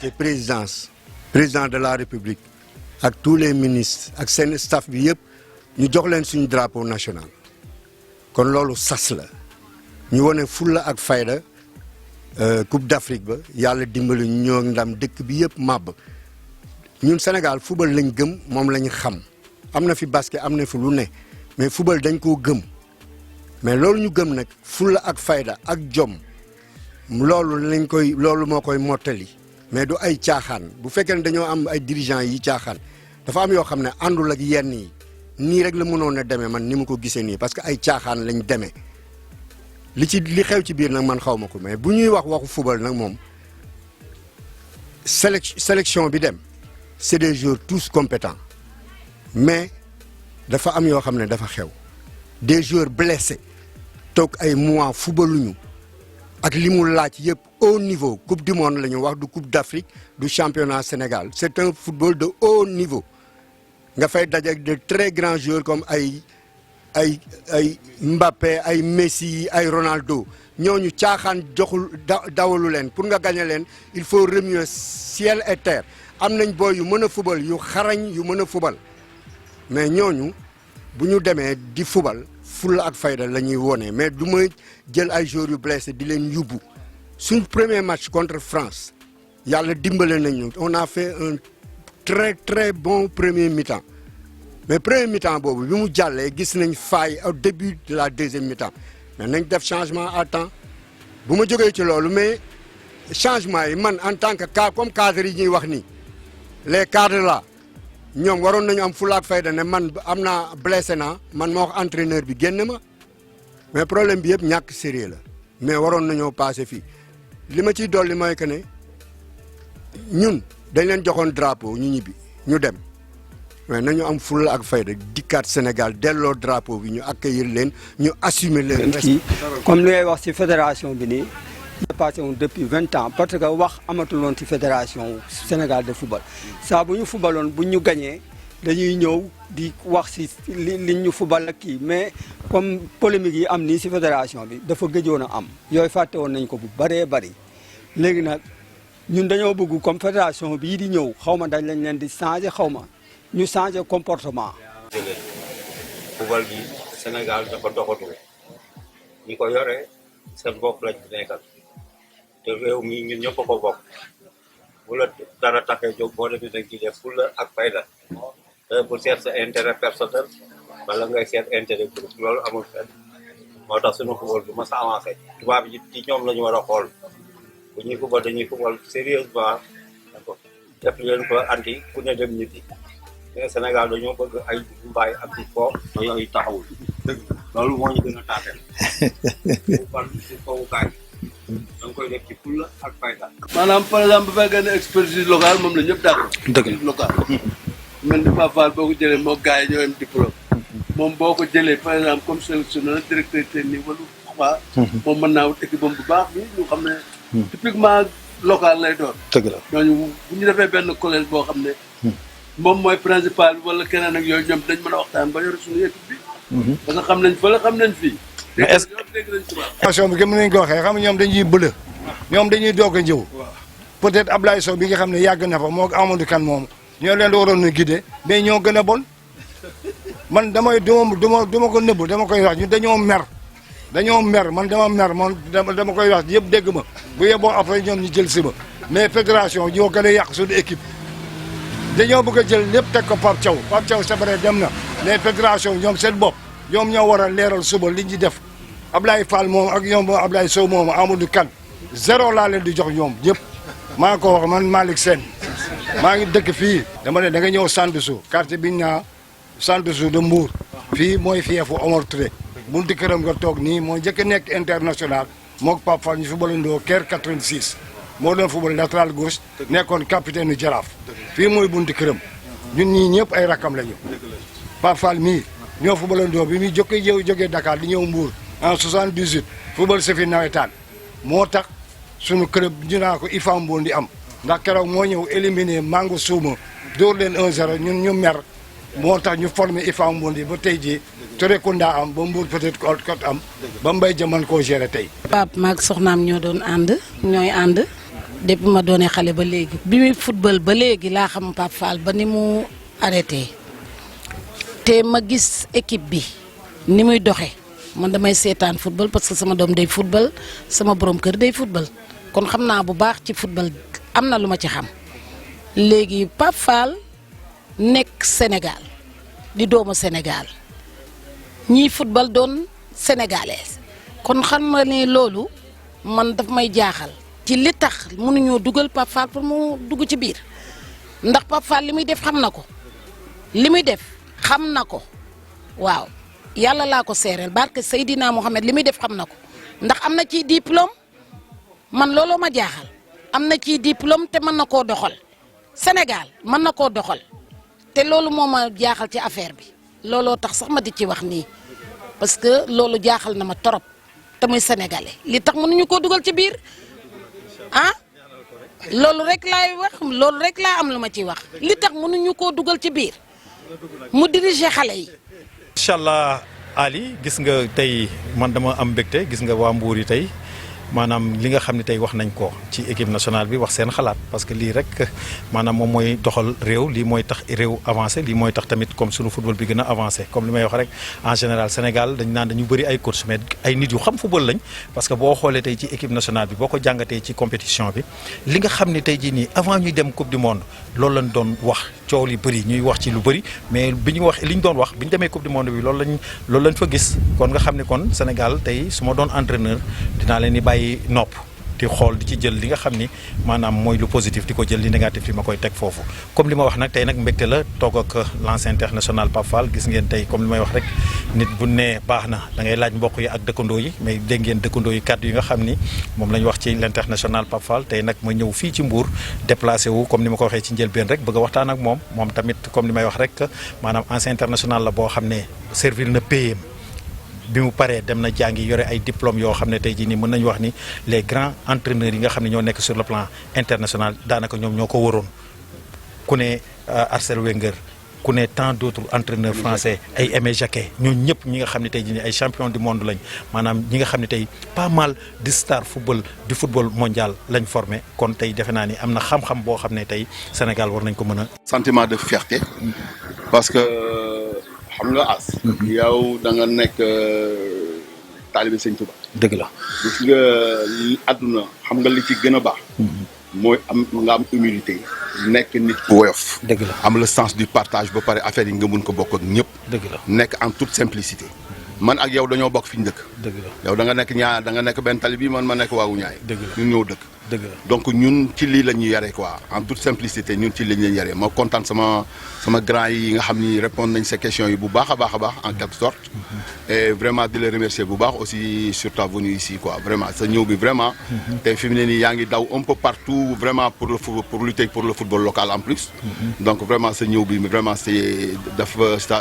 invité président de la République ak tous les ministres ak seen staff bi yëpp ñu jox leen suñu drapeau national kon loolu sas la ñu wone fulla ak fayda Coupe d'Afrique ba yàlla dimbali ñu ñoo ndam dëkk bi yëpp màbb ñun Sénégal football lañ gëm moom lañ xam am na fi basket am na fi lu ne mais football dañ koo gëm mais loolu ñu gëm nag fulla ak fayda ak jom loolu moo koy mottali mais du ay caaxaan bu fekkee ne dañoo am ay dirigeants yi caaxaan dafa am yoo xam ne àndul ak yenn yi nii rek la mënoon a demee man ni ma ko gisee nii parce que ay caaxaan lañ demee li xew ci biir nag man xaw ma ko mais bu ñuy waxu football nag moom sélection bi dem c'est des joueurs tous compétents mais dafa am yoo xam ne dafa xew des joueurs blessés toog ay mois footballuñu ak li mu laaj yëpp haut niveau coupe du monde la ñu wax du coupe d'Afrique du championnat Sénégal c'est un football de haut niveau nga fay daje de très grands joueurs comme ay Mbappé ay Messi ay Ronaldo ñooñu caaxaan joxul dawalu leen pour nga gagner leen il faut remuer ciel et terre am nañ booy yu mën a football yu xarañ yu mën a football mais ñooñu bu ñu demee di football fulla ak fayda la ñuy wone mais du ma jël ay joueurs yu blessé di leen yóbbu suñ premier match contre France yàlla dimbale nañu on a fait un très très bon premier mi-temps mais premier mi-temps boobu bi mu jàllee gis nañ faille au début de la deuxième mi-temps mais nañ def changement à temps bu ma jógee ci loolu mais changement yi man en tant que comme cadre yi ñuy wax nii les cadres là ñoom waroon nañu am fulla ak fayda ne man am naa blessé naa man ma wax entraîneur bi génn ma mais problème bi yëpp ñàkk sérieux la mais waroon nañoo passé fii li ma ciy dolli mooy que ne ñun dañ leen joxoon drapeau ñu ñibbi ñu dem mais nañu am fulla ak fayda dikkaat Sénégal delloo drapeau bi ñu accueillir leen ñu assumer leen. comme li ngay wax ci fédération bi nii. passé woon depuis 20 ans parce que wax amatul woon ci fédération Sénégal de football saa bu ñu footballoon bu ñu gañee dañuy ñëw di wax ci li ñu football ak kii mais comme polémique yi am nii ci fédération bi dafa gëjoon a am yooyu fàtte woon nañ ko bu bëree bëri léegi nag ñun dañoo bëgg comme fédération bii di ñëw xaw ma dañ lañ leen di changer xaw ma ñu changer comportement. football bi Sénégal dafa doxatu ñi ko yore seen bopp lañ nekkal. te réew mi ñun ñëpp ko bokk bu la dara taxee jóg boo defee dañ ciy def fulla ak fayda te pour seet sa intérêt personnel wala ngay seet intérêt groupe loolu amul fenn moo tax suñu football du mas a avancé tubaab yi ci ñoom la ñu war a xool bu ñuy football dañuy football sérieusement def leen ko anti ku ne dem ñibbi mais Sénégal dañoo bëgg ay mbaay ak ci foofu yooyu taxawul loolu moo ñu gën a taateel bu ban si fowukaay da nga koy def ci fulla ak fayda. maanaam par exemple bu fekkee ne expertise locale moom la ñëpp d'accord. dëgg la local. mel ni Pape Fall boo ko jëlee moo gars yi ñoo am diplôme. moom boo ko jëlee par exemple comme sélectionneur directeur technique wala xabaar. moom mën naa wut équipe bu baax bi ñu xam ne. typiquement local lay doon. dëgg la ñooñu bu ñu defee benn collège boo xam ne. moom mooy principal bi wala keneen ak yooyu ñoom dañ mën a waxtaan ba yore suñu équipe bi. parce que xam nañ fa la xam nañ fii. mais est-ce que bi comme nañ ko waxee xam nga ñoom dañuy bële ñoom dañuy doog a ñëw peut-être Ablaye Sow bi nga xam ne yàgg na fa moo Amadou Kane moom ñoo leen di waroon a guider mais ñoo gën a bon man duma ko nëbb dama koy wax ñu dañoo mer man dama koy wax yëpp dégg ma bu yeboo après ñoom ñu jël si ma mais fédération ñoo gën a yàq suñu équipe dañoo bëgg a jël lépp teg ko Pape Thiaw c'est vrai dem na mais fédération ñoom seen bopp ñoom ñoo war a leeral suba li ñu def Ablaye Fall moom ak ñoom Ablaye Sow moom Amadou Kane 0 laa leen di jox ñoom ñëpp maa ko wax man Malick Sène maa ngi dëkk fii dama ne da nga ñëw Sandassou quartier bi ñu naa Sandassou de Mbour fii mooy fiefu Omar Touré buntu këram nga toog nii moo njëkk a nekk international moog Pape Fall ñu footballandoo Caire 86 moo doon football latéral gauche nekkoon capitaine Jaraaf fii mooy buntu këram ñun ñii ñëpp ay rakam lañu Pape Fall mii ñoo footballandoo bi muy jógee Dakar di ñëw Mbour en 78 football si fi nawetaan moo tax sunu club ñu naa ko IFA Mbour di am ndax keroog moo ñëw éliminé Mango Souma dóor leen 1-0 ñun ñu mer moo tax ñu formé IFA Mbour di ba tey jii Torekunda am ba Mbour peut-être Côte am ba Mbaye Dia mën koo gérer tey. Pape maag soxnaam ñoo doon ñooy ànd depuis ma doonee xale ba léegi bi muy football ba léegi laa xam Pape Fall ba ni mu arrêté te ma gis équipe bi ni muy doxe man damay seetaan football parce que sama doom day football sama borom kër day football kon xam naa bu baax ci football am na lu ma ci xam léegi Pape Fall nekk Sénégal di doomu Sénégal ñiy football doon sénégalaise kon xam nga ne loolu man daf may jaaxal ci li tax mënuñoo dugal Pape Fall pour mu dugg ci biir ndax Pape Fall li muy def xam na ko li muy def xam na ko waaw yàlla laa ko seereel barke Seydina Mohamed li muy def xam na ko ndax am na ci diplôme man looloo ma jaaxal am na ci diplôme te mën na koo doxal Sénégal mën na koo doxal te loolu moo ma jaaxal ci affaire bi looloo tax sax ma di ci wax nii parce que loolu jaaxal na ma torop te muy sénégalais li tax mënuñu koo dugal ci biir ah loolu rek laay wax loolu rek laa am lu ma ciy wax li tax mënuñu koo dugal ci biir mu diriger xale yi. incha allah Ali gis nga tey man dama am mbégte gis nga waa Mbour yi tey maanaam li nga xam ne tey wax nañ ko ci équipe nationale bi wax seen xalaat parce que lii rek maanaam moom mooy doxal réew lii mooy tax réew avancé lii mooy tax tamit comme sunu football bi gën a avancé comme li may wax rek en général Sénégal dañ naan dañu bëri ay coach mais ay nit yu xam football lañ parce que boo xoolee tey ci équipe nationale bi boo ko jàngatee ci compétition bi li nga xam ne tey jii nii avant ñuy dem coupe du monde loolu lañ doon wax coow li bëri ñuy wax ci lu bëri mais bi ñu wax li ñu doon wax bi ñu demee coupe du monde bi loolu lañ fa gis kon nga xam ne kon Sénégal tey su ma doon entraîneur dinaa leen di bàyyi nopp di xool di ci jël li nga xam ni maanaam mooy lu positif di ko jël li négatif li ma koy teg foofu comme li ma wax nag tey nag mbégte la toog ak l'ancien international Pape Fall gis ngeen tey comme li may wax rek nit bu ne baax na da ngay laaj mbokk yi ak dëkkandoo yi mais dégg ngeen dëkkandoo yi kàddu yi nga xam ni moom la ñu wax ci l'international Pape Fall tey nag ma ñëw fii ci Mbour déplacé wu comme ni ma ko waxee ci njëlbeen rek bëgg a waxtaan ak moom tamit comme li may wax rek maanaam ancien international la boo xam ne servir na PM bi mu paree dem na jàngi yore ay diplômes yoo xam ne tey jii nii mën nañu wax ni les grands entraîneurs yi nga xam ne ñoo nekk sur le plan international daanaka ñoom ñoo ko waroon ku ne Arsène Wenger ku ne tant d'autres entraîneurs français ay Aimé Jacquet ñooñu ñëpp ñi nga xam ne tey jii nii ay champions du monde lañ maanaam ñi nga xam ne tey pas mal di star football du football mondial lañ formé kon tey defe naa ni am na xam-xam boo xam ne tey Sénégal war nañ ko mën a. sentiment de fierté parce que. xam nga as yow da nga nekk taalibe Sëñ Tuba dëgg la gis nga àdduna xam nga li ci gën a baax mooy nga am humilité nekk nit ku woyof dëgg la am le sens du partage ba pare affaire yi nga mun ko bokk ak ñëpp dëgg la nekk en toute simplicité man ak yow dañoo bokk fi ñu dëkk dëgg la yow da nga nekk benn tali bi man ma nekk waawu ñaay dëgg la ñun ñoo dëkk dëgg la donc ñun ci lii la ñuy yaree quoi en toute simplicité ñun ci lii la ñuy yaree ma kontaan sama grand yi nga xam ni répondre nañ ces questions yi bu baax a baax en quelque sorte et vraiment di la remercier bu baax aussi sur ta venue ici quoi vraiment sa ñëw bi vraiment te fi mu ne nii yaa ngi daw un peu partout vraiment pour lutter pour le football local en plus donc vraiment sa ñëw bi vraiment c'est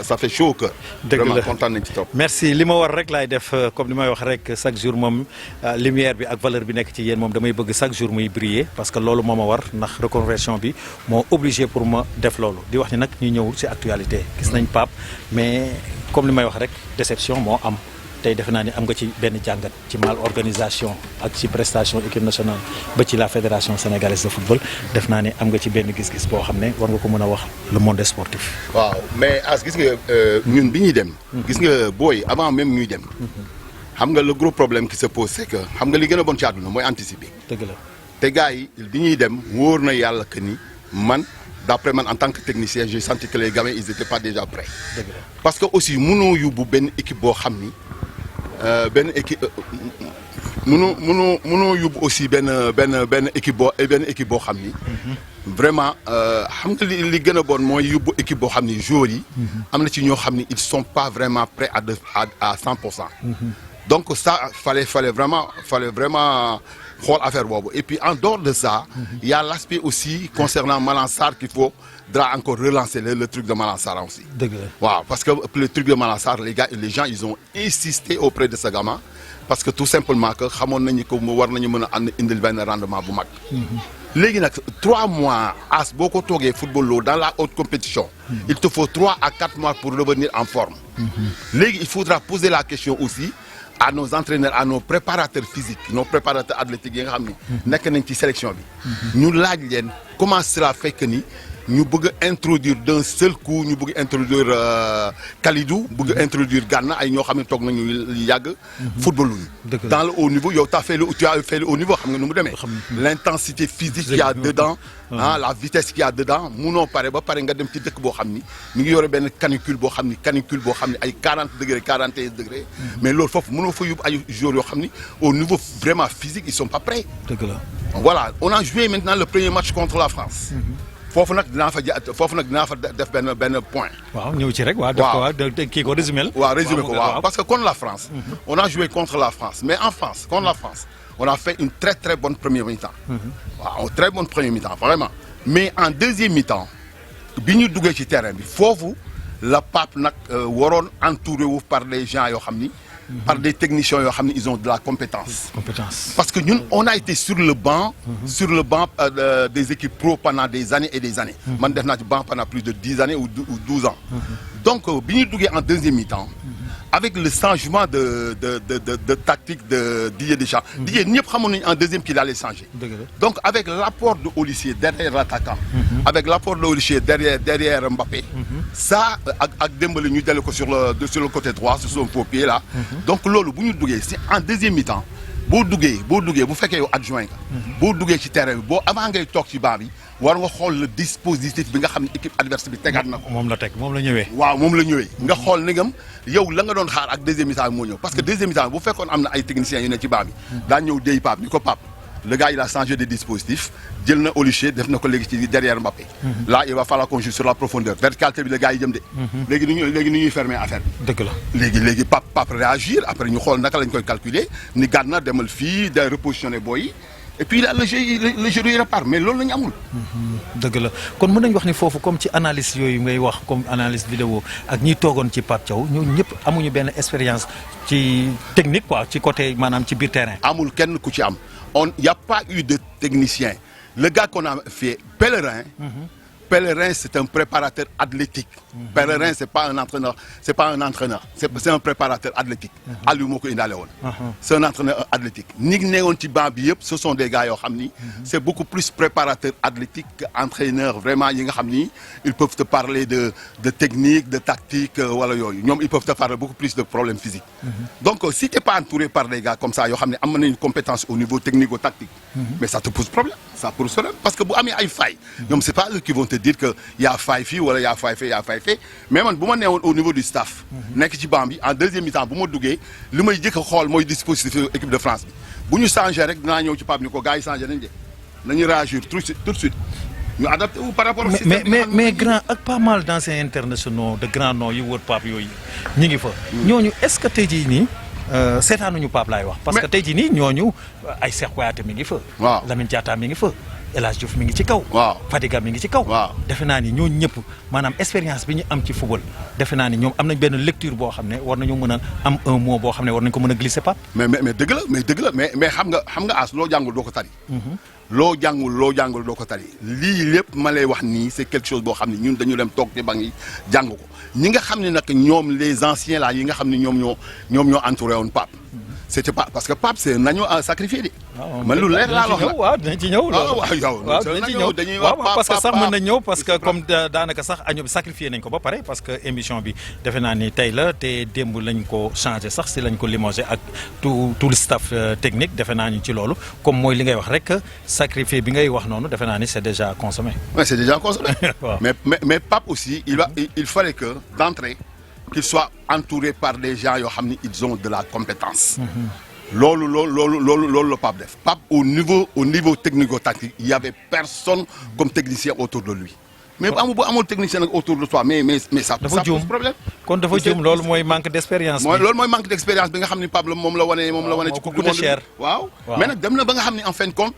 ça fait chaud au cœur vraiment kontaan nañ ci trop merci li ma war rek laay def comme li may wax rek chaque jour moom lumière bi ak valeur bi nekk ci yéen moom damay bëgg chaque jour muy briller parce que loolu moo ma war ndax reconversion bi moo obligé pour ma def loolu di wax ni nag ñu ñëw ci actualité gis nañ Pape mais comme li may wax rek déception moo am tey defe naa ni am nga ci benn jàngat ci mal organisation ak ci prestation équipe nationale ba ci la fédération sénégalaise de football def naa ni am nga ci benn gis-gis boo xam ne war nga ko mën a wax le monde sportif. waaw mais as gis nga ñun bi ñuy dem. gis nga booy avant même ñuy dem. xam nga le gros problème qui se pose c'est que xam nga li gën a bon ci àdduna mooy anticiper. dëgg la te gars yi bi ñuy dem wóor na yàlla que ni man d'après man en tant que technicien j'ai senti que les gamins ils étaient pas déjà prêts. dëgg la parce que aussi mënoo yóbbu benn équipe boo xam ni benn équipe mënoo yóbbu aussi benn équipe boo xam ni. vraiment xam nga li gën a bon mooy yóbbu équipe boo xam ni joueurs yi. am na ci ñoo xam ni ils sont pas vraiment prêts à 100%. donc ça fallait vraiment xool affaire boobu et puis en dehors de ça il y a l'aspect aussi concernant Malang Sarr qu'il faudra encore relancer le truc de Malang Sarr aussi. dëgg la waaw parce que le truc de Malang Sarr les gens ils ont insisté auprès de ce gamin parce que tout simplement que xamoon nañu ko war nañu mën a indil benn rendement bu mag. léegi nag 3 mois as boo ko toogee football loo dans la haute compétition. il te faut 3 à 4 mois pour revenir en forme. léegi il faudra poser la question aussi à nos entraîneurs à nos préparateurs physiques nos préparateurs athlétiques yi nga xam ni nekk nañ ci sélection bi ñu laaj leen comment cela fait que ni ñu bëgg a introduire d'un seul coup ñu bëgg introduire Kalidou bëgg introduire Gana ay ñoo xam ne toog nañu yàgg football luñu dans le haut niveau yow tu as fait le haut niveau xam nga nu mu demee l'intensité physique qu'il y a dedans la vitesse qu'il y a dedans munoo pare ba pare nga dem ci dëkk boo xam ni mi ngi yore benn canicule boo xam ni ay 40 degrés 41 degrés mais loolu foofu munoo fa yóbbu ay joueurs yoo xam ni au niveau vraiment physique ils sont pas prêts voilà on a joué maintenant le premier match contre la France foofu nag dinaa fa def benn point. waaw ñëw ci rek waaw def ko waaw kii ko résumé waaw résumé ko waaw parce que contre la France. on a joué contre la France mais en France contre la France on a fait une très très bonne première mi-temps. waaw une très bonne première mi-temps vraiment. mais en deuxième mi-temps bi ñu duggee ci terrain bi foofu la Pape nag waroon entouré wu par des gens yoo xam ni. par des techniciens yoo xam ne ils ont de la compétence. Parce que ñun on a été sur le banc des équipes pro pendant des années et des années. man def naa ci banc pendant plus de 10 années ou 12 ans. donc bi ñu duggee en deuxième mi-temps. avec le changement de tactique de Didier Deschamps. Didier ñëpp xamoon nañu en deuxième qu'il allait changer. donc avec l'apport de Olisier derrière l'attaquant. avec l'apport de Olisier derrière Mbappé. ça ak Dembélé ñu dale ko sur le côté droit sur son faux pied là. donc loolu bu ñu duggee si en deuxième mi-temps boo duggee bu fekkee yow adjoint nga. boo duggee ci terrain bi avant ngay toog ci banc bi war nga xool le dispositif bi nga xam ne équipe adverse bi tegaat na ko. moom la ñëwee. waaw moom la ñëwee nga xool ni ngam yow la nga doon xaar ak deuxième mi-temps moo ñëw parce que deuxième mi-temps bu fekkoon am na ay techniciens yu ne ci banc bi. daa ñëw déy Pape ni ko Pape le gars il a changé de dispositif jël na Olisier def na ko léegi ci derrière Mbappé. là il va falloir qu'on joue sur la profondeur verticalité bi le gars yi jëm de. léegi ni ñuy fermer affaire bi. dëgg la léegi Pape réagir après ñu xool naka lañ koy calculer ni Gana demal fii day repositionner booy yi et puis là le jeu yi repart mais loolu la ñu amul. dëgg la kon mën nañu wax ni foofu comme ci analyse yooyu ngay wax comme analyse vidéo ak ñi toogoon ci Pape Thiaw ñooñu ñëpp amuñu benn expérience ci technique quoi ci côté maanaam ci biir terrain. amul kenn ku ci am y a pas eu de technicien le gars qu'on a fait Pellerin. Pellerin c'est un préparateur athlétique. Pellerin c'est pas un entraîneur c'est un préparateur athlétique. Aliou moo ko indaale woon. c'est un entraîneur athlétique ñi newoon ci banc bi yëpp ce sont des gars yoo xam ni. c'est beaucoup plus préparateur athlétique qu'entraîneur vraiment yi nga xam ni ils peuvent te parler de technique de tactique wala yooyu ñoom ils peuvent te parler beaucoup plus de problèmes physiques. donc si t'es pas entouré par des gars comme ça yoo xam ne am nañu compétence au niveau technico-tactique. mais ça te pose problème parce que bu amee ay failles. ñoom c'est pas eux qui vont te dire que y a faille fii wala y a faille fee mais man bu ma neewoon au niveau du staff. nekk ci banc bi en deuxième mi-temps bu ma duggee li may jëkk a xool mooy dispositif équipe de France bi bu ñu changé rek dinaa ñëw ci Pape ni ko gars yi changé nañ de nañu réagir tout de suite ñu adapté wu par rapport au système mais grand ak pas mal d'anciens internationaux de grands noms yu wër Pape yooyu ñi ngi fa. ñooñu est-ce que tey jii nii seetaanuñu Pape laay wax. parce que tey jii nii ñooñu ay Cheikh Kouyaté mi ngi fa. waaw Lamine Diatta mi ngi fa. El Hadj Diouf mi ngi ci kaw. waaw Fadiga mi ngi ci kaw. waaw defe naa ni ñooñu ñëpp maanaam expérience bi ñu am ci football defe naa ni ñoom am nañ benn lecture boo xam ne war nañu mën a am un mot boo xam ne war nañ ko mën a glisser Pape. mais dëgg la mais xam nga as loo jàngul doo ko tari. loo jàngul doo ko tari lii lépp ma lay wax nii c'est quelque chose boo xam ne ñun dañu dem toog ci banc yi jàng ko ñi nga xam ne nag ñoom les anciens là yi nga xam ne ñoom ñoo entouré woon Pape. c'était pas parce que Pape c'est un agneau à sacrifier de. man lu leer laa wax la waaw dinañ ci ñëw. waaw dinañ ci ñëw dañuy waaw wax parce que sax mën nañ ñëw parce que comme daanaka sax agneau bi sacrifié nañ ko ba pare parce que émission bi defe naa ni tey la te démb lañ ko changé sax si lañ ko limogé ak tout le staff technique defe naa ni ci loolu comme mooy li ngay wax rek sacrifié bi ngay wax noonu defe naa ni c'est déjà consommé. oui c'est déjà consommé. waaw mais Pape aussi il fallait que d'entrée qu'il soit entouré par des gens yoo xam ni ils ont de la compétence. loolu la Pape def Pape au niveau technico-tactique il y avait personne comme technicien autour de lui mais bu amul technicien nag autour de toi mais ça pose problème. kon dafa juum loolu mooy manque d'expérience. loolu mooy manque d'expérience bi nga xam ni Pape moom la wane ci coupe du monde cher. waaw mais nag dem na ba nga xam ni en fin de compte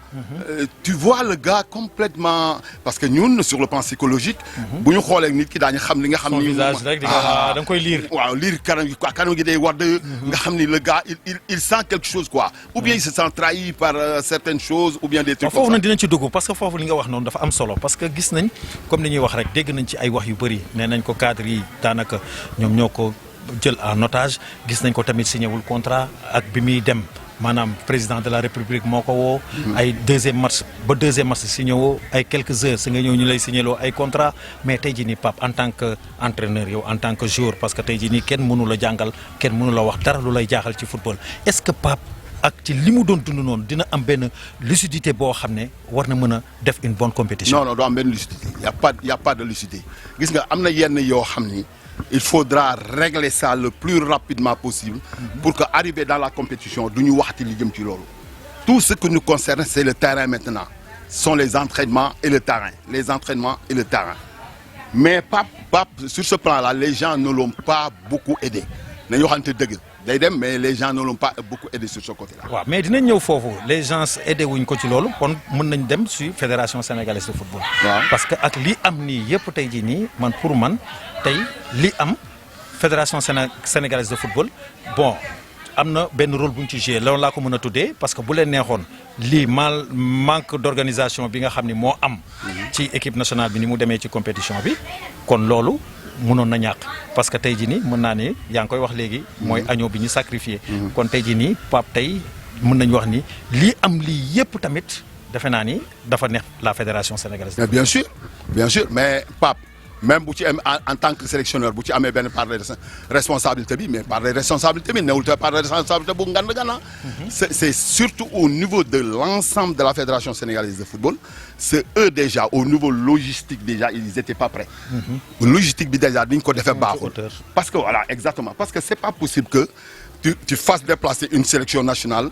tu vois le gars complètement parce que ñun sur le plan psychologique bu ñu xoolee nit ki daañu xam li nga xam ni son visage rek da nga koy lire. waaw lire kanam gi day wadd nga xam ni le gars il sent quelque chose quoi ou bien il se sent trahi par certaines choses ou bien des trucs foofu nag dinañ ci dugg parce que foofu li nga wax noonu dafa am solo parce que gis nañ comme ni ñuy wax rek dégg nañ ci ay wax yu bëri nee nañ ko cadre yi daanaka ñoom ñoo ko jël en otage gis nañ ko tamit signé wul contrat ak bi muy dem maanaam président de la république moo ko woo. ay deuxième match signé woo ay quelques heures si nga ñëw ñu lay signé loo ay contrat mais tey jii nii Pape en tant que entraîneur yow en tant que joueur parce que tey jii nii kenn mënu la jàngal kenn mënu la wax dara lu lay jaaxal ci football est-ce que Pape ak ci li mu doon dund noonu dina am benn lucidité boo xam ne war na mën a def une bonne compétition. non doo am benn lucidité y a pas de lucidité gis nga am na yenn yoo xam ni il faudra régler ça le plus rapidement possible pour que arriver dans la compétition du ñu waxati li jëm ci loolu. Tout ce qui nous concerne c'est le terrain maintenant ce sont les entraînements et le terrain mais Pape sur ce plan-là les gens ne l'ont pas beaucoup aidé nañu waxante dëgg day dem mais les gens ne l'ont pas beaucoup aidé sur ce côté-là. waaw mais dinañ ñëw foofu les gens aidé wuñ ko ci loolu kon mën nañ dem sur fédération sénégalaise de football. waaw parce que ak li am nii yëpp tey jii nii pour man tey li am fédération sénégalaise de football bon am na benn rôle bu ñu ci joué loolu laa ko mën a tuddee parce que bu leen neexoon lii manque d'organisation bi nga xam ni moo am. ci équipe nationale bi ni mu demee ci compétition bi kon loolu. mënoon na ñàkk parce que tey jii nii mën naa ne yaa ngi koy wax léegi mooy agneau bi ñu sacrifié. kon tey jii nii Pape tey mën nañu wax ni lii am lii yëpp tamit defe naa ni dafa neex la fédération sénégalaise. mais bien sûr mais Pape même bu ci am en tant que sélectionneur bu ci amee benn part de responsabilité bi mais part de responsabilité bi newul te part de responsabilité bu ngand gana c'est surtout au niveau de l'ensemble de la fédération sénégalaise de football c'est eux déjà au niveau logistique déjà ils étaient pas prêts. Logistique bi déjà dañ ko defee baaxul. parce que voilà exactement parce que c'est pas possible que tu fasses déplacer une sélection nationale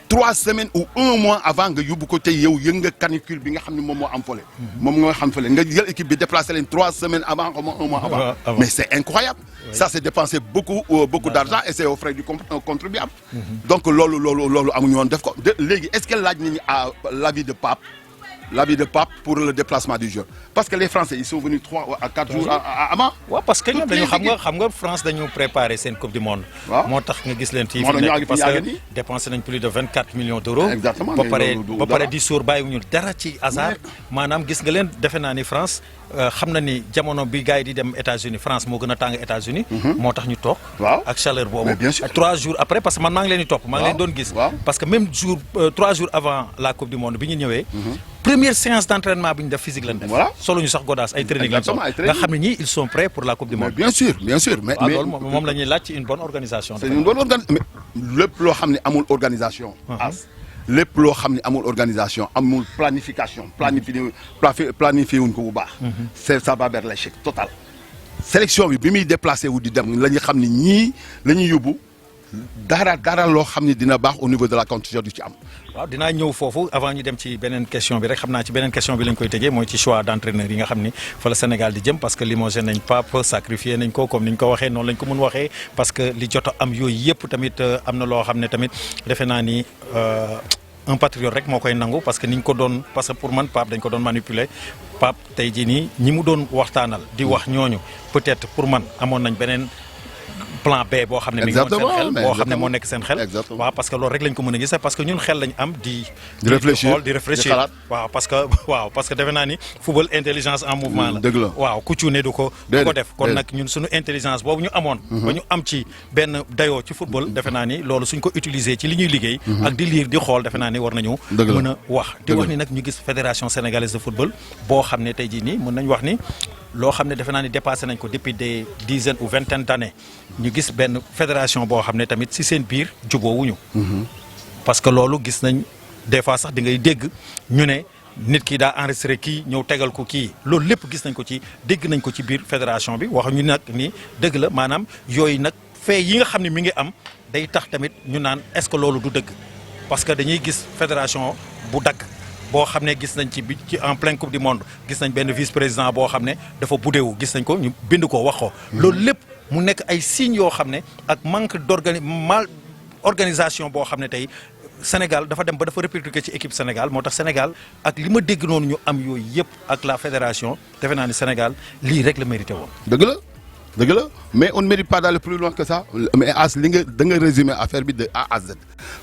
3 semaines ou 1 mois avant nga yóbbu ko tey yow yënga canicule bi nga xam ne moom moo am fële. moom nga xam fële nga jël équipe bi déplacé leen 3 semaines avant comme 1 mois avant. mais c'est incroyable. Oui. Ça c'est dépenser beaucoup d'argent et c'est aux frais du contribuable. Donc loolu amuñu woon def ko léegi est-ce que laaj nañu à l'avis de Pape pour le déplacement du joueur parce que les Français ils sont venus 3 à 4 jours avant. waaw parce que ñoom dañu xam nga France dañu préparer seen coupe du monde. moo tax nga gis leen fii parce que dépensé nañ plus de 24 millions d'euros. exactement ba pare di suur bàyyiwuñu dara ci hasard. maanaam gis nga leen defe naa ni France xam na ni jamono bi gars yi di dem États-Unis France moo gën a tàng États-Unis. moo tax ñu toog. ak chaleur boobu. 3 jours après parce que man maa ngi leen di topp. maa ngi leen doon gis. parce que même 3 jours avant la coupe du monde bi ñu ñëwee. première séance d'entraînement bi ñu def physique lañ def. voilà solo ñu sax godaas ay training lañ soxla nga xam ne ñii ils sont prêts pour la coupe du monde. bien sûr mais loolu moom la ñuy laaj ci une bonne organisation. c'est une bonne organisation mais lépp loo xam ne amul organisation. lépp loo xam ne amul organisation amul planification. planifié wuñ ko bu baax. ça va vers l'échec total. sélection bi muy déplacé wu di dem la ñu xam ne ñii la ñuy yóbbu. dara loo xam ne dina baax au niveau de la compétition du ci am. waaw dinaa ñëw foofu avant ñu dem ci beneen question bi rek xam naa ci beneen question bi lañ koy tëjee mooy ci choix d'entraîneur yi nga xam ni fa la Sénégal di jëm parce que limogé nañ Pape sacrifié nañ ko comme ni ñu ko waxee noonu lañ ko mën waxee parce que li jot a am yooyu yëpp tamit am na loo xam ne tamit defe naa ni un patriote rek moo koy nangu parce que ni ñu ko doon parce que pour man Pape dañ ko doon manipuler Pape tey jii nii ñi mu doon waxtaanal di wax ñooñu peut-être pour man amoon nañ beneen. plan B boo xam ne mi ngi woon seen xel boo xam ne moo nekk seen xel waaw parce que loolu rek lañ ko mën a gis parce que ñun xel lañ am di réfléchir waaw parce que defe naa ni football intelligence en mouvement la waaw ku cuune du ko def kon nag ñun suñu intelligence boobu ñu amoon ba ñu am ci benn dayoo ci football defe naa ni loolu suñ ko utiliser ci li ñuy liggéey ak di lire di xool defe naa ni war nañu mën a wax di wax ni nag ñu gis fédération sénégalaise de football boo xam ne tey jii nii mën nañ wax ni loo xam ne defe naa ni dépassé nañ ko depuis des dizaines ou vingtaine d'années ñu gis benn fédération boo xam ne tamit ci seen biir jubóowuñu parce que loolu gis nañ des fois sax di ngay dégg ñu ne nit ki daa enregistré kii ñëw tegal ko kii loolu lépp gis nañ ko ci dégg nañ ko ci biir fédération bi wax ñu nag ni dëgg la maanaam yooyu nag fee yi nga xam ne mi ngi am day tax tamit ñu naan est-ce que loolu du dëgg parce que dañuy gis fédération bu dagg boo xam ne gis nañ ci en pleine coupe du monde gis nañ benn vice-président boo xam ne dafa buddeewu gis nañ ko ñu bind ko wax ko loolu lépp mu nekk ay signes yoo xam ne ak manque organisation boo xam ne tey Sénégal dafa dem ba dafa répercuté ci équipe Sénégal moo tax Sénégal ak li ma dégg noonu ñu am yooyu yëpp ak la fédération defe naa ni Sénégal lii rek la mérité woon. dëgg la mais on ne mérite pas d'aller plus loin que ça mais as li nga da nga résumer affaire bi de A à Z.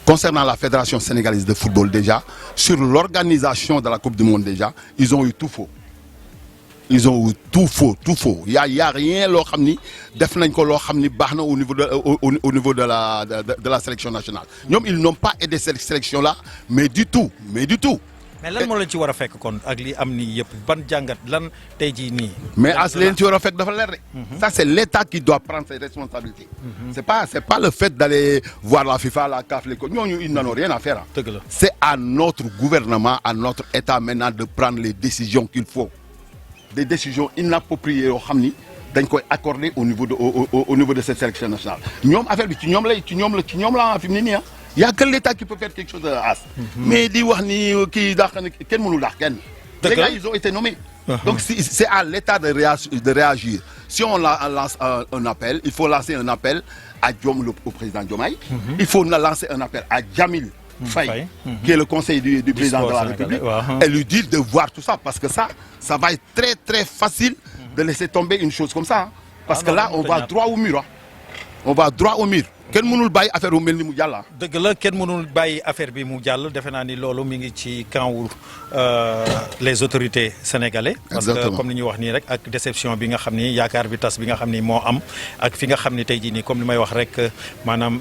Concernant la fédération sénégalaise de football déjà sur l'organisation de la coupe du monde déjà ils ont eu tout faux ils ont tout faux. Il y a rien loo xam ni def nañ ko loo xam ni baax na au niveau de la sélection nationale. ñoom ils n'ont pas aidé cette sélection là mais du tout. mais lan moo leen ci war a fekk kon ak li am nii yëpp ban jàngat lan tey jii nii. mais as leen ci war a fekk dafa leer rek. ça c'est l'État qui doit prendre ses responsabilités. c'est pas le fait d'aller voir la FIFA la CAF les ñooñu ils n'en ont rien à faire. dëgg la c'est à notre gouvernement à notre État maintenant de prendre les décisions qu'il faut des décisions inappropriées yoo xam ni dañ koy accorder au niveau de cette sélection nationale ñoom affaire bi ci ñoom la fi mu ne nii y a que l'État qui peut faire quelque chose as mais di wax ni kii dàq na kenn mënul dàq kenn. Les gars ils ont été nommés. Donc c'est à l'État de réagir si on lance un appel il faut lancer un appel à au président Diomaye. Il faut lancer un appel à Djamil Faye qui est le conseiller du président de la République et lui dire de voir tout ça parce que ça va être très très facile de laisser tomber une chose comme ça parce que là on va droit au mur kenn mënul bàyyi affaire bu mel ni mu jàll. dëgg la kenn mënul bàyyi affaire bi mu jàll defe naa ni loolu mi ngi ci camp wu les autorités sénégalais. parce que comme ni ñuy wax nii rek ak déception bi nga xam ni yaakaar bi tas bi nga xam ni moo am ak fi nga xam ni tey jii nii comme li may wax rek maanaam.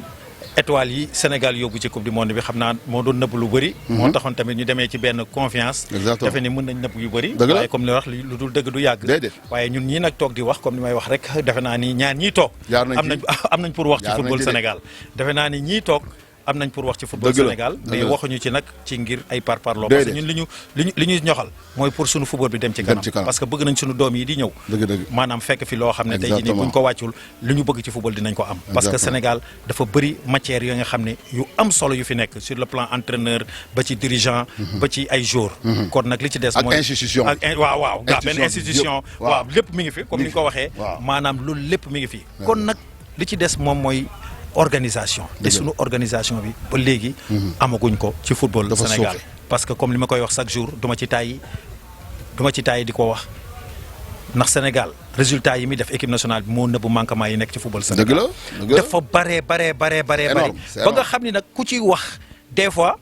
étoiles yi Sénégal yóbbu ci coupe du monde bi xam naa moo doon nëbb lu bëri. moo taxoon tamit ñu demee ci benn confiance. defe ni mën nañ nëbb yu bëri. waaye comme li wax lu dul dëgg du yàgg. waaye ñun ñii nag toog di wax comme ni may wax rek defe naa ni ñaar ñii toog. am nañ pour wax ci football Sénégal. defe naa ni ñii toog am nañ pour wax ci football Sénégal. mais waxuñu ci nag ci ngir ay parparloo. parce que ñun li ñu ñoxal mooy pour suñu football bi dem ci kanam. parce que bëgg nañ suñu doom yi di ñëw. maanaam fekk fi loo xam ne tey jii nii buñ ko wàccul li ñu bëgg ci football dinañ ko am. parce que Sénégal dafa bëri matière yoo nga xam ne yu am solo yu fi nekk sur le plan entraîneur ba ci dirigeant. ba ci ay joueurs. kon nag li ci des mooy ak institution waaw benn institution. waaw lépp mi ngi fi comme ni nga ko waxee. maanaam loolu lépp mi ngi fi. kon nag li ci des moom mooy organisation te sunu organisation bi ba léegi amaguñ ko ci football Sénégal parce que comme li ma koy wax chaque jour duma ci tàyyi di ko wax ndax Sénégal résultat yi muy def équipe nationale bi moo nëbb manquement yi nekk ci football Sénégal dafa bare bari ba nga xam ni nag ku ci wax des fois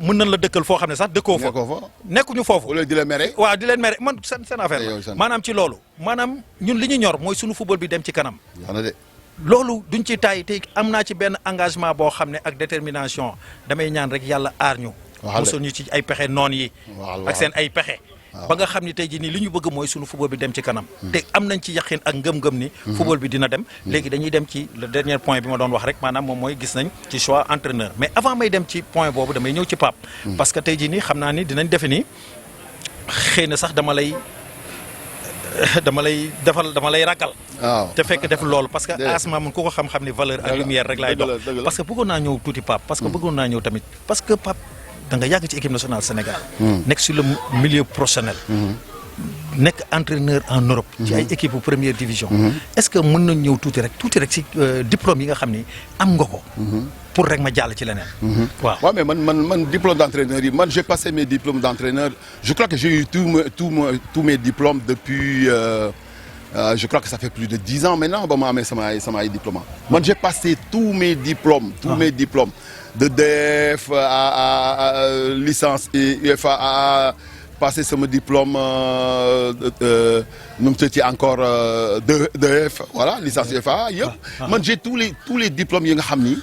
mën nañ la dëkkal foo xam ne sax dëkkoo fa nekkuñu foofu di leen mere waaw di leen mere man seen affaire la maanaam ci loolu maanaam ñun li ñu ñor mooy sunu football bi dem ci kanam loolu duñ ci taay te am naa ci benn engagement boo xam ne ak détermination damay ñaan rek yàlla aar ñu mosul ñu ci ay pexe noon yi ak seen ay pexe ba nga xam ni tey jii nii li ñu bëgg mooy sunu football bi dem ci kanam te am nañ ci yaqin ak ngëm-ngëm ni football bi dina dem léegi dañuy dem ci le dernier point bi ma doon wax rek maanaam moom mooy gis nañ ci choix entraîneur mais avant may dem ci point boobu damay ñëw ci Pape parce que tey jii nii xam naa ni dinañ defe ni xëy na sax dama lay ragal. te fekk def loolu parce que asma mun ku ko xam-xam ni valeur ak lumière rek laay dox parce que bëggoon naa ñëw tuuti Pape parce que bëggoon naa ñëw tamit parce que Pape da nga yàgg ci équipe nationale Sénégal nekk sur le milieu professionnel nekk entraîneur en Europe ci ay équipe première division est-ce que mën nañ ñëw tuuti rek ci diplôme yi nga xam ni am nga ko pour rek ma jàll ci leneen waaw mais man diplôme d'entraîneur yi man j'ai passé mes diplômes d'entraîneur je crois que j'ai eu tous mes diplômes depuis je crois que ça fait plus de 10 ans maintenant ba ma amee sama ay diplôme man j'ai passé tous mes diplômes de DEF à licence et UFA à passé sama diplôme nu mu tëddee encore DEF voilà licence UFA yëpp man j'ai tous les diplômes yi nga xam ni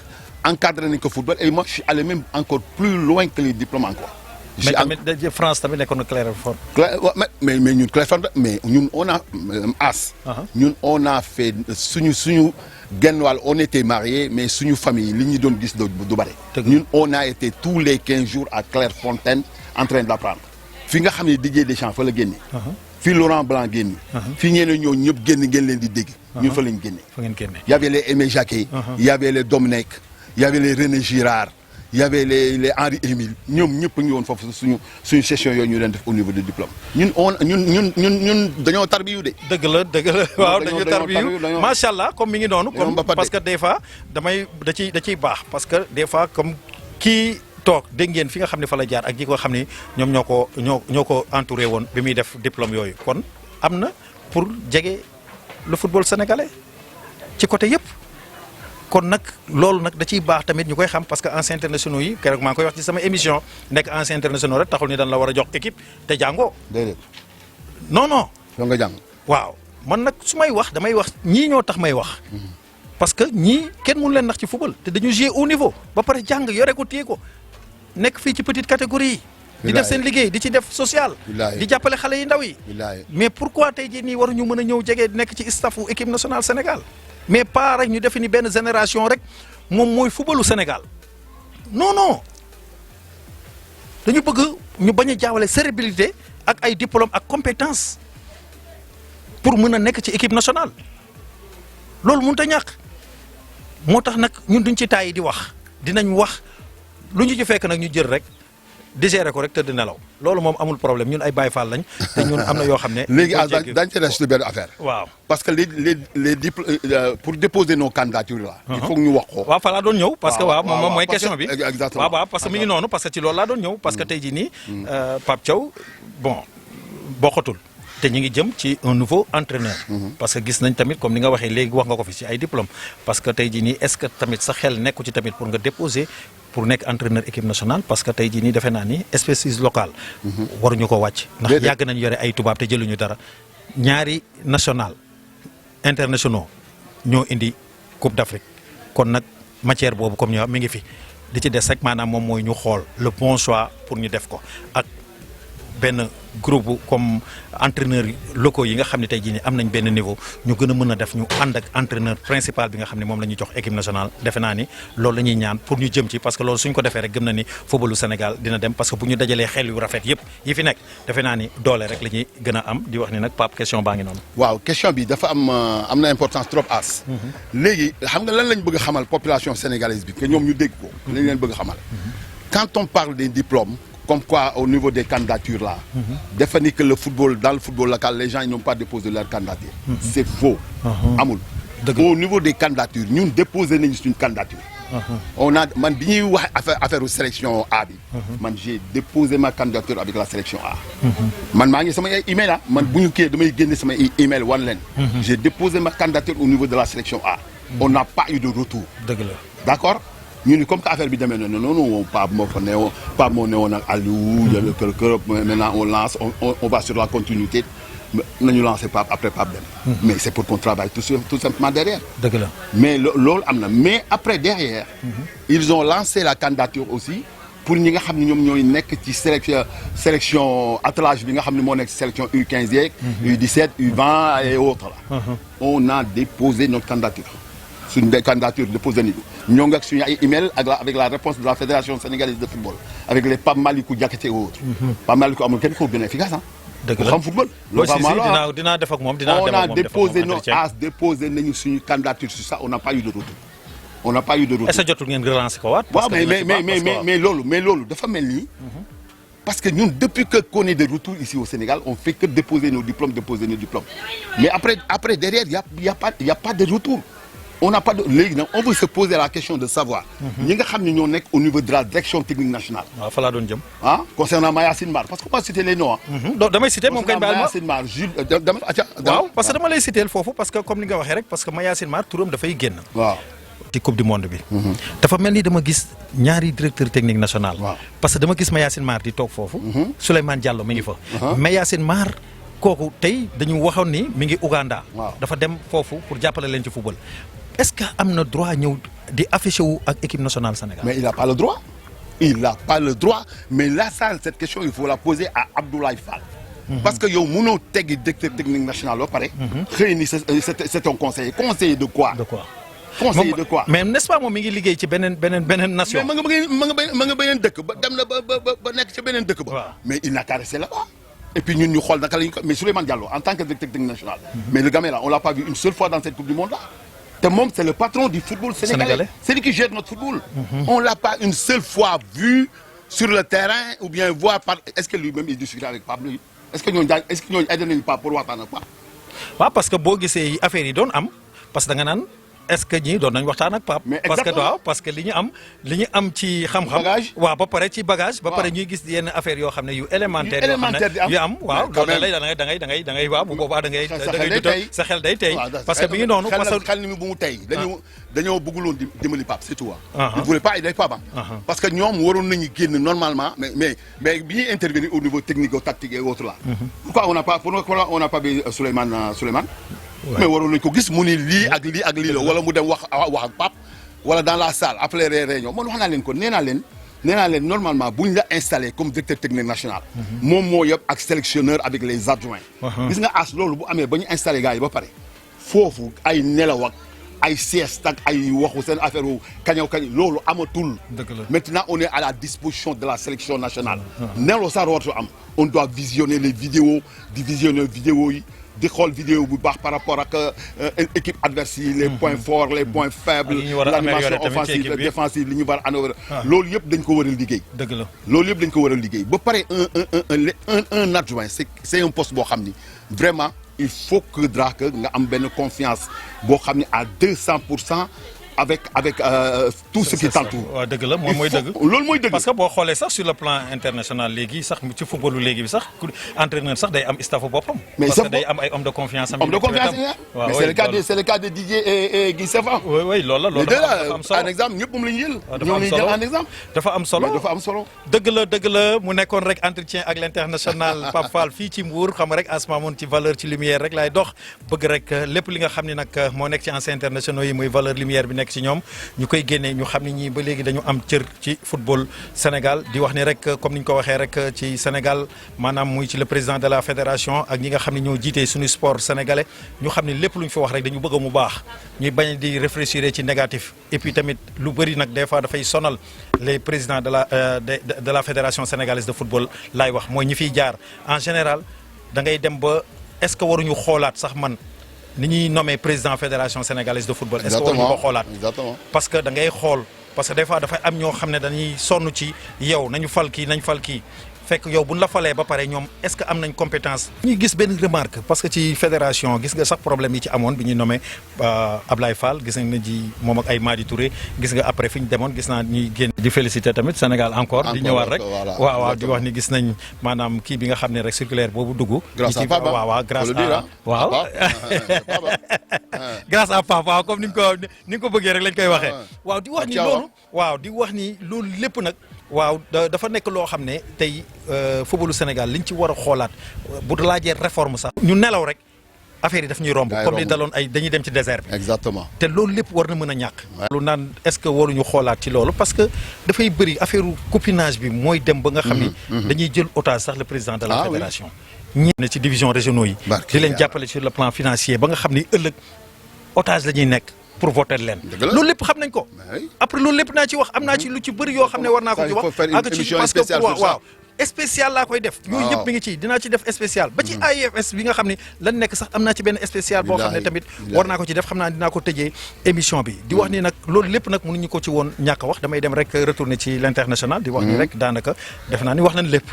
encadré nañ ko football et moi je suis allé même encore plus loin que les diplômes encore. mais tamit France tamit nekkoon na Clermont. mais ñun Clermont mais ñun on a ñun on a fait suñu genn wàll on était mariés mais suñu famille li ñu doon gis du bare. ñun on a été tous les 15 jours à Clairefontaine en train d'apprendre. fi nga xam ne Didier Deschamps fa la génne. fii Laurent Blanc génne. fii ñeneen ñoo ñëpp génn ngeen leen di dégg. ñun fa lañ génne. fa ngeen génne. y avait les Aimé Jacquet. y avait les Domenech. y avait les René Girard. y avait les Henri Émile ñoom ñëpp a ngi woon foofu suñu session yooyu ñu leen def au niveau du diplôme. ñun dañoo tarbiyu de. dëgg la waaw dañoo tarbiyu macha allah comme mi ngi noonu. comme parce que des fois da ciy baax parce que des fois comme kii. toog dégg ngeen fi nga xam ne fa la jaar ak ñi ko xam ne ñoom ñoo ko entouré woon bi muy def diplôme yooyu kon am na pour jege le football sénégalais ci côté yëpp kon nag loolu nag da ciy baax tamit ñu koy xam parce que anciens internationaux yi keroog maa ngi koy wax ci sama émission nekk anciens internationaux rek taxul ni dañ la war a jox équipe te jàngoo. déedéet. non yow nga jàng. waaw man nag su may wax damay wax ñii ñoo tax may wax. parce que ñii kenn mënu leen nax ci football te dañu jouer au niveau ba pare jàng yore ko téye ko nekk fii ci petite catégorie yi. di def seen liggéey di ci def social. di jàppale xale yi ndaw yi. mais pourquoi tey jii nii waruñu mën a ñëw jege nekk ci staffu équipe nationale Sénégal. mais pas rek ñu defe ni benn génération rek moom mooy footballu Sénégal non non dañu bëgg ñu bañ a jaawale cérébralité ak ay diplôme ak compétence pour mën a nekk ci équipe nationale loolu mënut a ñàkk moo tax nag ñun duñ ci taay di wax dinañ wax lu ñu ci fekk nag ñu jël rek digérer ko rek tëdd nelaw loolu moom amul problème ñun ay Baye Fall lañ te ñun am na yoo xam ne. léegi daañu ci reste benn affaire. waaw parce que les pour déposer nos candidatures là. il faut que ñu wax ko. waaw fa laa doon ñëw. parce que waaw moom mooy parce que question bi. exactement waaw parce que mi ngi noonu parce que ci loolu laa doon ñëw. parce que tey jii nii. Pape Thiaw bon bokkatul. te ñu ngi jëm ci un nouveau entraîneur. parce que gis nañ tamit comme ni nga waxee léegi wax nga ko fi ci ay diplôme parce que tey jii nii est-ce que tamit sa xel nekku ci tamit pour nga déposer pour nekk entraîneur équipe nationale parce que tey jii nii defe naa ni expertise locale. waruñu ko wàcc. ndax yàgg nañ yore ay tubaab te jëluñu dara ñaari national internationaux ñoo indi Coupe d'Afrique kon nag matière boobu comme ñu wax mi ngi fi li ci des rek maanaam moom mooy ñu xool le bon choix pour ñu def ko ak benn groupe comme entraîneur locaux yi nga xam ne tey jii nii am nañ benn niveau ñu gën a mën a def ñu ànd ak entraîneur principal bi nga xam ne moom la ñuy jox équipe nationale defe naa ni loolu la ñuy ñaan pour ñu jëm ci parce que loolu suñ ko defee rek gëm na ni footballu Sénégal dina dem parce que bu ñu dajalee xel yu rafet yëpp yi fi nekk defe naa ni doole rek la ñuy gën a am di wax ni nag Pape question baa ngi noonu. waaw question bi dafa am na importance trop as. léegi xam nga lan lañ bëgg a xamal population sénégalaise bi que ñoom ñu dégg ko. lañ leen bëgg a xamal. quand on parle des diplômes. Comme quoi, au niveau des candidatures là, définir que dans le football local, les gens n'ont pas déposé leur candidature. C'est faux. Amoul. Au niveau des candidatures, nous déposons une candidature. On a, affaire aux sélection A. J'ai déposé ma candidature avec la sélection A. J'ai déposé ma candidature au niveau de la sélection A. On n'a pas eu de retour. D'accord? Comme l'affaire bi demee non pas mon néon Aliou maintenant on lance on va sur la continuité nañu lancer pas après pas dem mais c'est pour qu'on travaille tout simplement derrière mais loolu am na mais après derrière ils ont lancé la candidature aussi pour ñi nga xam ne ñoom ñooy nekk ci sélection attelage bi nga xam ne moo nekk sélection U15 yeeg U17 U20 et autres là on a déposé notre candidature une candidature déposée nous avons reçu un email avec la réponse de la Fédération sénégalaise de football avec les Pape Malikou Diakité et autres. Pape Malikou amul kenn ko gën a efficace hein. Pour xam football. dinaa def ak moom on a déposé nañu suñu candidature sur ça on n'a pas eu de retour. On n'a pas eu de retour. Est-ce que jotul ngeen relancer ko waat. mais loolu dafa mel ni. Parce que nous, depuis qu'on est de retour ici au Sénégal, on fait que déposer nos diplômes. Mais après derrière, il y a pas de retour. On n'a pas de... On veut se poser la question de savoir. Nous sommes au niveau de la direction technique nationale. Concernant Mayacine Mar. Parce qu'on va citer les noms. Damay citer mon kay Mayacine Mar, Jules... waaw parce que dama lay citer foofu parce que comme ni nga waxee rek parce que Mayacine Mar turam dafay génn. waaw ci coupe du monde bi. dafa mel ni dama gis ñaari directeur technique national. parce que dama gis Mayacine Mar di toog foofu. Souleymane Diallo mi ngi fa. Mayacine Mar kooku tey dañu waxoon ni mi ngi Ouganda. dafa dem foofu pour jàppale leen ci football. Est-ce que am na droit ñëw di affiché wu ak équipe nationale Sénégal. Mais il n'a pas le droit. Il n'a pas le droit. Mais là, cette question, il faut la poser à Abdoulaye Fall. Parce que yow mënoo teggi directeur technique national ba pare. xëy ni c'est un conseiller. Conseiller de quoi? Conseiller de quoi? Mais n'est-ce pas moom mi ngi liggéey ci beneen nation. mais ma nga beneen dëkk ba dem na ba nekk ci beneen dëkk ba. mais il n'a qu'à rester là-bas. Et puis nous xool naka lañu ko mais Souleymane Diallo en tant que directeur technique national. mais le gamin là on l'a pas vu une seule fois dans cette coupe du monde là. C'est le patron du football sénégalais. C'est lui qui gère notre football. On ne l'a pas une seule fois vu sur le terrain ou bien voir par... Est-ce que lui-même il discute avec Pablo? Est-ce que nous aidons pas pour voir pas? Parce que si affaire yi doon am parce que da nga naan est-ce que ñii doon nañ waxtaan ak Pape. Mais parce que exactement. waaw parce que li ñu am ci xam-xam. Bagage. waaw ba pare ci bagage. ba Waaw. pare ñuy gis yenn affaire yoo xam ne yu élémentaire. Yu élémentaire di am. yu am waaw Mais quand loolu même. da ngay waaw bu boobaa da ngay. Sa da xel ngay day dutal tey. sa xel day tey. waaw parce que bi ngi noonu parce que. xel ni bu mu tey dañoo bëgguloon dimbali Pape c'est tout Ah. ils voulaient pas aider Pape Ah. parce que ñoom waroon nañu génn normalement mais bi ñuy intervenir au niveau technico-tactique et autres là pourquoi on n'a pas vu Souleymane mais waroon nañu ko gis mu ni lii ak lii ak lii la wala mu dem wax ak Pape wala dans la salle après les réunions man wax naa leen ko nee naa leen normalement bu ñu la installé comme directeur technique national moom moo yëpp ak sélectionneur avec les adjoints gis nga as loolu bu amee ba ñu installé gars yi ba pare foofu ay nelaw ak ay sieste ak ay waxu seen affaire wu kañaw loolu amatul. Maintenant on est à la disposition de la sélection nationale. nelaw sax waratu am on doit visionner les vidéos di visionner vidéos yi di xool vidéo bu baax par rapport ak équipe adverse yi les points forts les points faibles l'animation offensive défensive li ñu war a améliorer loolu yëpp dañ ko war a liggéey. dëgg la loolu yëpp dañ ko war a liggéey ba pare un adjoint c'est un poste boo xam ni vraiment il faut que nga am benn confiance boo xam ni à 200% avec tout ce qui t'entoure. waaw dëgg la moom mooy dëgg. loolu mooy dëgg parce que boo xoolee sax sur le plan international léegi sax ci footballu léegi bi sax entraîneur sax day am staffu boppam. mais parce que day am ay hommes de confiance am. homme de confiance mais c'est le cas de Didier et Guy Sefa. oui loolu dafa am solo en exemple ñëpp moom la ñu jël. dafa am solo en exemple. dafa am solo dafa am solo. dëgg la mu nekkoon rek entretien ak l'international Pape Fall fii ci Mbour xam rek asma moon ci valeur ci lumière rek laay dox bëgg rek lépp li nga xam ne nag moo nekk ci anciens internationaux yi muy valeur lumière bi nekk ci ñoom ñu koy génnee ñu xam ne ñii ba léegi dañu am cër ci football Sénégal di wax ni rek comme ni ñu ko waxee rek ci Sénégal maanaam muy ci le président de la fédération ak ñi nga xam ne ñoo jiitee suñu sport sénégalais ñu xam ne lépp lu ñu fi wax rek dañu bëgg mu baax ñuy bañ di réfléchir ci négatif et puis tamit lu bëri nag des fois dafay sonal les présidents de la fédération sénégalaise de football laay wax mooy ñi fiy jaar en général da ngay dem ba est-ce que waruñu xoolaat sax man ni ñuy nommé président fédération sénégalaise de football. est-ce que waruñu ko xoolaat. parce que da ngay xool parce que des fois dafay am ñoo xam ne dañuy sonn ci yow nañu fal kii fekk yow bu ñu la falee ba pare ñoom est-ce que am nañ compétence. ñuy gis benn remarque parce que ci fédération gis nga sax problème yi ci amoon bi ñuy nommé Ablaye Fall gis nga ji moom ak ay Madi Touré gis nga après fi ñu demoon gis naa ñuy génn. di féliciter tamit Sénégal encore di ñëwaat rek waaw di wax ni gis nañ maanaam kii bi nga xam ne rek circulaire boobu dugg. grâce à Papa waaw grâce à waaw. grâce à Papa waaw comme ni nga ko bëggee rek lañ koy waxee. waaw di wax ni loolu. waaw di wax ni loolu lépp nag. waaw dafa nekk loo xam ne tey footballu Sénégal liñ ci war a xoolaat bu laajee réforme sax. ñu nelaw rek affaire yi daf ñuy romb. comme li daloon dañuy dem ci désert bi. exactement te loolu lépp war na mën a ñàkk. lu naan est-ce que waruñu xoolaat ci loolu parce que dafay bëri affaire copinage bi mooy dem ba nga xam ni. dañuy jël otage sax le président de la fédération. ñi ne ci division régionaux yi. di leen jàppale sur le plan financier ba nga xam ni ëllëg otage la ñuy nekk. pour voter leen loolu lépp xam nañ ko après loolu lépp naa ci wax am naa ci lu ci bëri yoo xam ne war naa ko ci wax ak ci parce que waaw spécial laa koy def yooyu yëpp mi ngi ci dinaa ci def spécial ba ci AIFS bi nga xam ne lan nekk sax am naa ci benn spécial boo xam ne tamit war naa ko ci def xam naa dinaa ko tëjee émission bi di wax ni nag loolu lépp nag mënuñu ko ci woon ñàkk a wax damay dem rek retourner ci l'international di wax ni rek daanaka def naa ni wax nañ lépp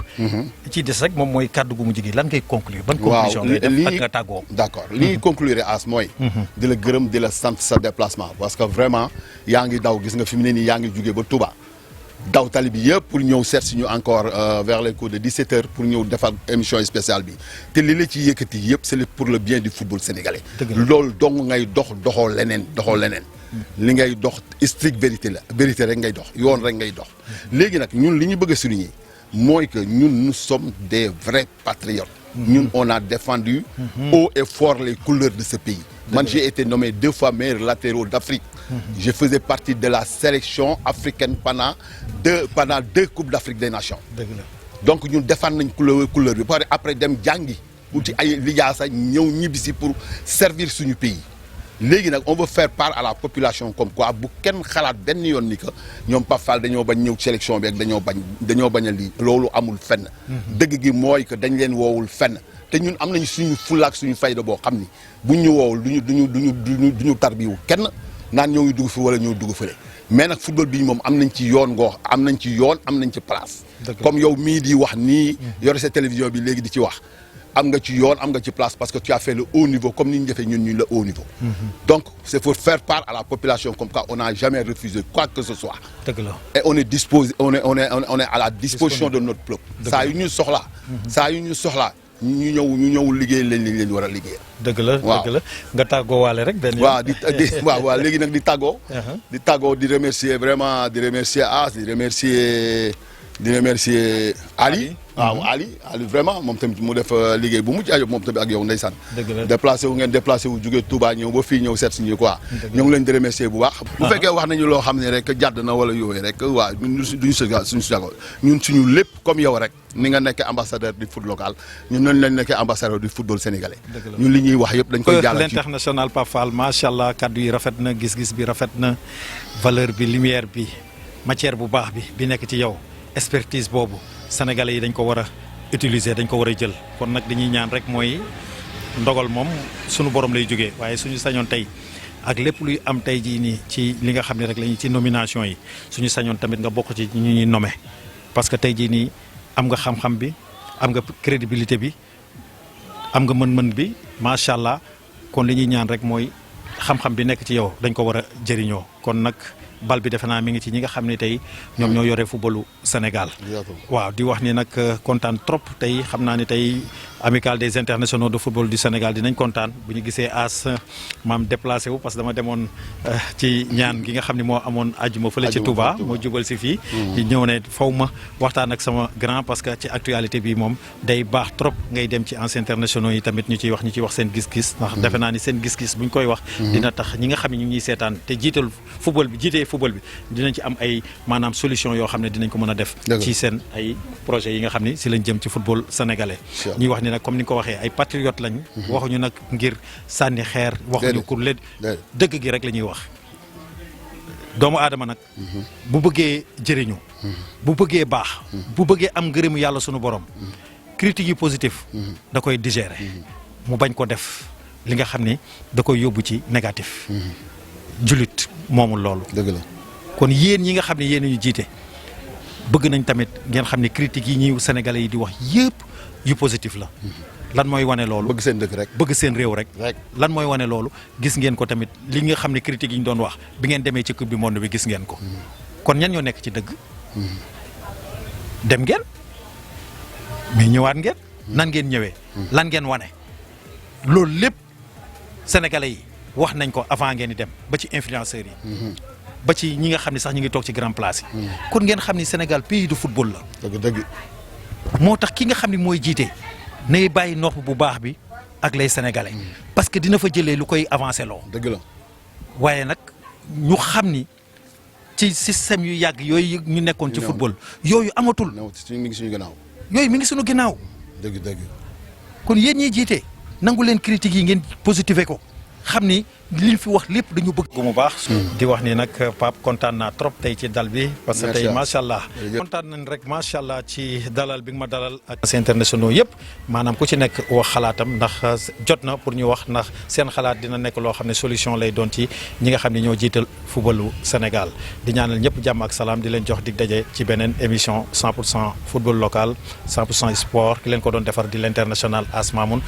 ci des rek moom mooy kàddu gu mujj gi lan ngay conclure ban conclusion ngay def ak nga tàggoo d'accord li ñuy conclure as mooy di la gërëm di la sant sa déplacement parce que vraiment yaa ngi daw gis nga fi mu ne nii yaa ngi jugee ba Touba daw tali bi yëpp pour ñëw seet si ñu encore vers les coups de 17h pour ñëw defal émission spéciale bi te li la ci yëkkati yëpp c'est pour le bien du football sénégalais. loolu dong ngay doxoo leneen li ngay dox strict vérité la vérité rek ngay dox yoon rek ngay dox. léegi nag ñun li ñu bëgg a souligner mooy que ñun nous sommes des vrais patriotes. ñun on a défendu haut et fort les couleurs de ce pays. man j'ai été nommé 2 fois meilleur latéraux d'Afrique. Je faisais partie de la sélection africaine pendant deux Coupes d'Afrique des Nations. Donc ñun défendre nañ couleur bi pare après dem jàngi uti ay lijaasa ñëw ñibbisi pour servir suñu pays. léegi nag on veut faire part à la population comme quoi bu kenn xalaat benn yoon ni que ñoom Pape Fall dañoo bañ ñëw sélection bi ak dañoo bañ a lii loolu amul fenn. dëgg gi mooy que dañ leen woowul fenn. te ñun am nañu suñu fulaak suñu fayda boo xam ni buñ ñu woowul duñu tarbiwu kenn naan ñoo ngi dugg fi wala ñoo dugg fële mais nag football bi moom am nañ ci yoon am nañ ci place. comme yow mii di wax nii yore sa télévision bi léegi di ci wax am nga ci yoon am nga ci place parce que tu as fait le haut niveau comme ni ñu defee ñun le haut niveau. Donc c'est pour faire part à la population comme quoi on n'a jamais refusé quoi que ce soit. Et on est disposé on est à la disposition de notre peuple. saa yu ñu soxlaa. saa yu ñu soxlaa ñu ñëw liggéey leen war a liggéey. dëgg la dëgg la nga tàggoo waale rek benn waaw waaw léegi nag di tàggoo di remercier vraiment di remercier di remercier Ali. waaw Ali vraiment moom tamit mu def liggéey bu mucc ayib moom tamit ak yow ndeysaan. déplacé wu jógee Touba ñëw ba fii ñëw seet suñu quoi. ñoo ngi leen di remercier bu baax. bu fekkee wax nañu loo xam ne rek jàdd na wala yooyu rek waaw duñu suñu sago ñun suñu lépp comme yow rek ni nga nekkee ambassadeur du foot local ñun noonu lañ nekkee ambassadeur du football sénégalais. ñun li ñuy wax yëpp dañ koy jàllale ci l'international Pape Fall macha allah kaddu yi rafet na gis-gis bi rafet na valeur bi lumière bi matière bu baax bi nekk ci yow expertise boobu sénégalais yi dañ ko war a utiliser dañ ko war a jël kon nag dañuy ñaan rek mooy ndogal moom sunu borom lay jógee waaye suñu sañoon tey ak lépp luy am tey jii nii ci li nga xam ne rek lañu ci nomination yi suñu sañoon tamit nga bokk ci ñu ñuy nommé parce que tey jii nii am nga xam-xam bi am nga crédibilité bi am nga mën-mën bi macha allah kon li ñuy ñaan rek mooy xam-xam bi nekk ci yow dañ ko war a jëriñoo kon nag bal bi defe naa mi ngi ci ñi nga xam ne tey ñoom ñoo yore footballu Sénégal. waaw di wax ni nag kontaan trop tey xam naa ne tey amicale des internationaux de football du Sénégal dinañ kontaan bu ñu gisee as maam déplacé wu parce que dama demoon ci ñaan gi nga xam ne moo amoon ajuma fële ci Touba moo jubal si fii. di ñëw ne faw ma waxtaan ak sama grand parce que ci actualité bi moom day baax trop ngay dem ci anciens internationaux yi tamit ñu ciy wax seen gis-gis. ndax defe naa ni seen gis-gis buñ koy wax. dina tax ñi nga xam ne ñu ngi ñuy seetaan te jiital football bi dinañ ci am ay maanaam solution yoo xam ne dinañ ko mën a def ci seen ay projets yi nga xam ne si lañ jëm ci football sénégalais ñuy wax ni nag comme ni nga ko waxee ay patriotes lañ waxuñu nag ngir sànni xeer waxuñu pour leen dëgg gi rek la ñuy wax doomu aadama nag bu bëggee jëriñu bu bëggee baax bu bëggee am ngërëmu yàlla sunu borom critiques yi positif da koy digérer mu bañ ko def li nga xam ne da koy yóbbu ci négatif julit moomul loolu dëgg la kon yéen ñi nga xam ne yéen ñu jiite bëgg nañ tamit ngeen xam ne critiques yi ñuy sénégalais yi di wax yëpp yu positif la lan mooy wane loolu bëgg seen dëkk rek bëgg seen réew rek lan mooy wane loolu gis ngeen ko tamit li nga xam ne critiques yi ñu doon wax bi ngeen demee ci coupe du monde bi gis ngeen ko kon ñan ñoo nekk ci dëgg dem ngeen mais ñëwaat ngeen nan ngeen ñëwee lan ngeen wane loolu lépp sénégalais yi wax nañ ko avant ngeen di dem ba ci influenceurs yi ba ci ñi nga xam ne sax ñu ngi toog ci grand place yi kon ngeen xam ni Sénégal pays de football la dëgg moo tax ki nga xam ne mooy jiite nay bàyyi nopp bu baax bi ak les sénégalais parce que dina fa jëlee lu koy avancé loo dëgg la waaye nag ñu xam ni ci système yu yàgg yooyu ñu nekkoon ci football yooyu amatul mi ngi suñu ginnaaw yooyu mi ngi suñu ginnaaw dëgg kon yéen ñiy jiite nangu leen critiques yi ngeen positiver ko xam ni liñ fi wax lépp dañu bëgg mu baax di wax ni nag Pape kontaan naa trop tey ci dal bi parce que tey macha allah kontaan nañ rek macha allah ci dalal bi nga ma dalal ak internationaux yëpp maanaam ku ci nekk wax xalaatam ndax jot na pour ñu wax ndax seen xalaat dina nekk loo xam ne solution lay doon ci ñi nga xam ne ñoo jiital footballu Sénégal di ñaanal ñëpp jàmm ak salaam di leen jox dig daje ci beneen émission 100% football local 100% sport ki leen ko doon defar di l'international As Mamoun